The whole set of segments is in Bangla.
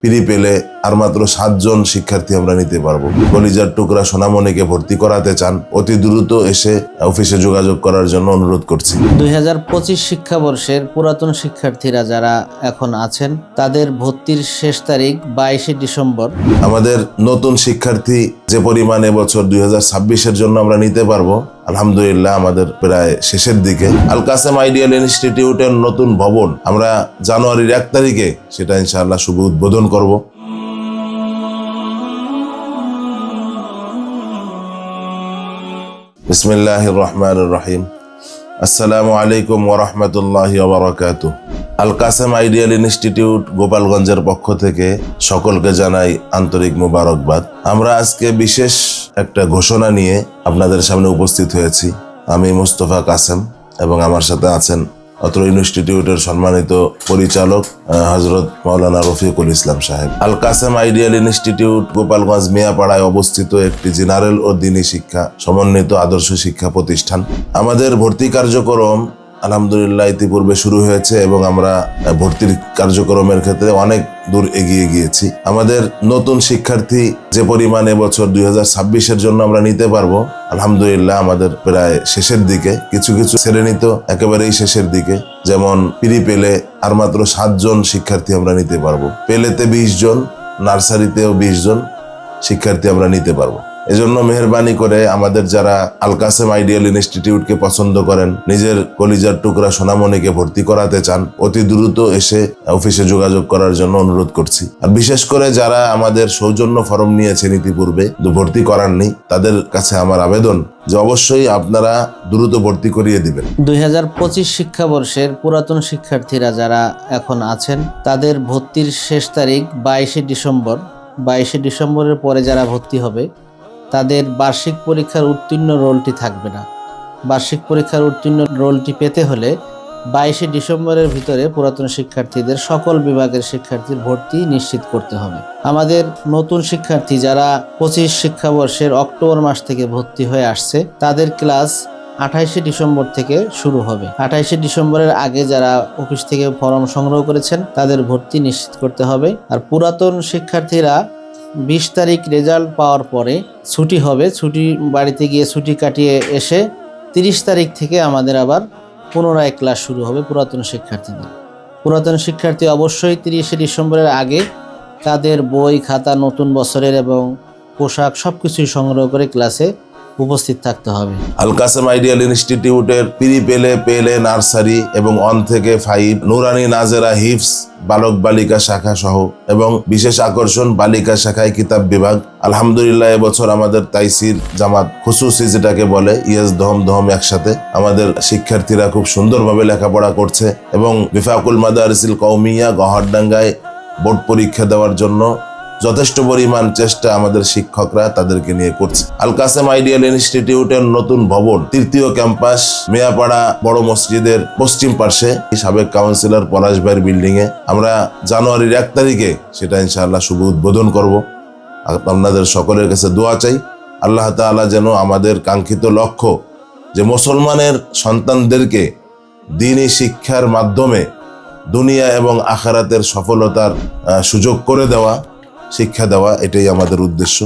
ফ্রি পেলে আর মাত্র 7 জন শিক্ষার্থী আমরা নিতে পারবো। কলিজার টুকরা সোনামণিকে ভর্তি করাতে চান, অতি দ্রুত এসে অফিসে যোগাযোগ করার জন্য অনুরোধ করছি। 2025 শিক্ষাবর্ষের পুরাতন শিক্ষার্থীরা যারা এখন আছেন তাদের ভর্তির শেষ তারিখ 22শে ডিসেম্বর। আমাদের নতুন শিক্ষার্থী যে পরিমাণ এবছর 2026-এর জন্য আমরা নিতে পারবো, আলহামদুলিল্লাহ আমাদের প্রায় শেষের দিকে। আল কাসেম আইডিয়াল ইনস্টিটিউটের নতুন ভবন আমরা জানুয়ারির 1 তারিখে সেটা ইনশাআল্লাহ শুভ উদ্বোধন করব। বিসমিল্লাহির রহমানির রহিম। আসসালামু আলাইকুম ওয়া রাহমাতুল্লাহি ওয়া বারাকাতুহু। আল কাসেম আইডিয়াল ইনস্টিটিউট গোপালগঞ্জের পক্ষ থেকে সকলকে জানাই আন্তরিক মোবারকবাদ। আমরা আজকে বিশেষ একটা ঘোষণা নিয়ে আপনাদের সামনে উপস্থিত হয়েছি। আমি মুস্তফা কাসেম এবং আমার সাথে আছেন অত্র ইনস্টিটিউটের সম্মানিত পরিচালক হযরত মাওলানা রফিকুল ইসলাম সাহেব। আল কাসেম আইডিয়াল ইনস্টিটিউট গোপালগঞ্জ মিয়াপাড়ায় অবস্থিত একটি জেনারেল ও দ্বীনি শিক্ষা সমন্বিত আদর্শ শিক্ষা প্রতিষ্ঠান। আমাদের ভর্তি কার্যক্রম আলহামদুলিল্লাহ ইতিপূর্বে শুরু হয়েছে এবং আমরা ভর্তির কার্যক্রমের ক্ষেত্রে অনেক দূর এগিয়ে গিয়েছি। আমাদের নতুন শিক্ষার্থী যে পরিমাণ এবছর 2026-এর জন্য আমরা নিতে পারবো, আলহামদুলিল্লাহ আমাদের প্রায় শেষের দিকে। কিছু কিছু শ্রেণী তো একেবারেই শেষের দিকে, যেমন ফ্রি পেলে আর মাত্র 7 জন শিক্ষার্থী আমরা নিতে পারবো। পেলেতে 20 জন, নার্সারিতেও 20 জন শিক্ষার্থী আমরা নিতে পারবো। এজন্য মেহরবানি করে আমাদের যারা আল কাসেম আইডিয়াল ইনস্টিটিউটকে পছন্দ করেন, নিজের কলিজার টুকরা সোনামণিকে ভর্তি করাতে চান, অতি দ্রুত এসে অফিসে যোগাযোগ করার জন্য অনুরোধ করছি। আর বিশেষ করে যারা আমাদের সৌজন্য ফরম নিয়েছেন ইতিপূর্বে ভর্তি করাননি, তাদের কাছে আমার আবেদন যে অবশ্যই আপনারা দ্রুত ভর্তি করিয়ে দিবেন। 2025 শিক্ষাবর্ষের পুরাতন শিক্ষার্থীরা যারা এখন আছেন তাদের ভর্তির শেষ তারিখ 22শে ডিসেম্বর। 22শে ডিসেম্বরের পরে যারা ভর্তি হবে তাদের বার্ষিক পরীক্ষার উত্তীর্ণ রোলটি থাকবে না। বার্ষিক পরীক্ষার উত্তীর্ণ রোলটি পেতে হলে 22শে ডিসেম্বরের ভিতরে পুরাতন শিক্ষার্থীদের সকল বিভাগের শিক্ষার্থীর ভর্তি নিশ্চিত করতে হবে। আমাদের নতুন শিক্ষার্থী যারা 25 শিক্ষাবর্ষের অক্টোবর মাস থেকে ভর্তি হয়ে আসছে তাদের ক্লাস 28শে ডিসেম্বর থেকে শুরু হবে। 28শে ডিসেম্বরের আগে যারা অফিস থেকে ফর্ম সংগ্রহ করেছেন তাদের ভর্তি নিশ্চিত করতে হবে। আর পুরাতন শিক্ষার্থীরা 20 তারিখ রেজাল্ট পাওয়ার পরে ছুটি হবে, ছুটি বাড়িতে গিয়ে ছুটি কাটিয়ে এসে 30 তারিখ থেকে আমাদের আবার পুনরায় ক্লাস শুরু হবে পুরাতন শিক্ষার্থীদের। পুরাতন শিক্ষার্থী অবশ্যই 30শে ডিসেম্বরের আগে তাদের বই খাতা নতুন বছরের এবং পোশাক সবকিছুই সংগ্রহ করে ক্লাসে উপস্থিত থাকতে হবে। আল কাসেম আইডিয়াল ইনস্টিটিউটের প্রি পেলে নার্সারি এবং 1 থেকে 5 নুরানি নাজেরা হিফস বালক বালিকা শাখা সহ এবং বিশেষ আকর্ষণ বালিকা শাখায় কিতাব বিভাগ। আলহামদুলিল্লাহ এবছর আমাদের তাইসির জামাত খুসুসি যেটাকে বলে ইয়েস দহম একসাথে আমাদের শিক্ষার্থীরা খুব সুন্দরভাবে লেখাপড়া করছে এবং বিফাকুল মাদারিসিল কওমিয়া গহরডাঙ্গায় বোর্ড পরীক্ষা দেওয়ার জন্য যথেষ্ট পরিমাণ চেষ্টা আমাদের শিক্ষকরা তাদেরকে নিয়ে করছে। আল কাসেম আইডিয়াল ইনস্টিটিউটের নতুন ভবন 3য় ক্যাম্পাস মিয়াপাড়া বড় মসজিদের পশ্চিম পার্শ্বে সাবেক কাউন্সিলর পলাশ ভাইয়ের বিল্ডিং এ আমরা জানুয়ারির 1 তারিখে সেটা ইনশাআল্লাহ শুভ উদ্বোধন করব। আপনাদের সকলের কাছে দোয়া চাই, আল্লাহ তাআলা যেন আমাদের কাঙ্ক্ষিত লক্ষ্য যে মুসলমানের সন্তানদেরকে দ্বীনি শিক্ষার মাধ্যমে দুনিয়া এবং আখিরাতের সফলতার সুযোগ করে দেওয়া, শিক্ষা দেওয়া, এটাই আমাদের উদ্দেশ্য।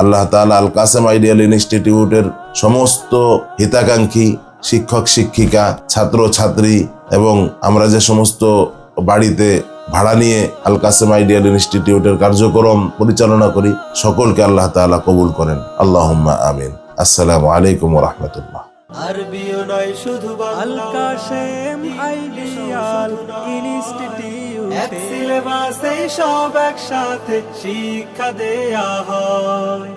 আল্লাহ তাআলা আল কাসেম আইডিয়াল ইনস্টিটিউটের সমস্ত হিতাকাঙ্ক্ষী শিক্ষক শিক্ষিকা ছাত্র ছাত্রী এবং আমরা যে সমস্ত বাড়িতে ভাড়া নিয়ে আল কাসেম আইডিয়াল ইনস্টিটিউটের কার্যক্রম পরিচালনা করি সকলকে আল্লাহ তাআলা কবুল করেন। আল্লাহুম্মা আমিন। আসসালামু আলাইকুম ওয়া রাহমাতুল্লাহ। আরবিও নয় শুধু আল কাসেম আইডিয়াল ইনস্টিটিউট এক সিলেবাসে সব একসাথে শিক্ষা দেয়া হয়।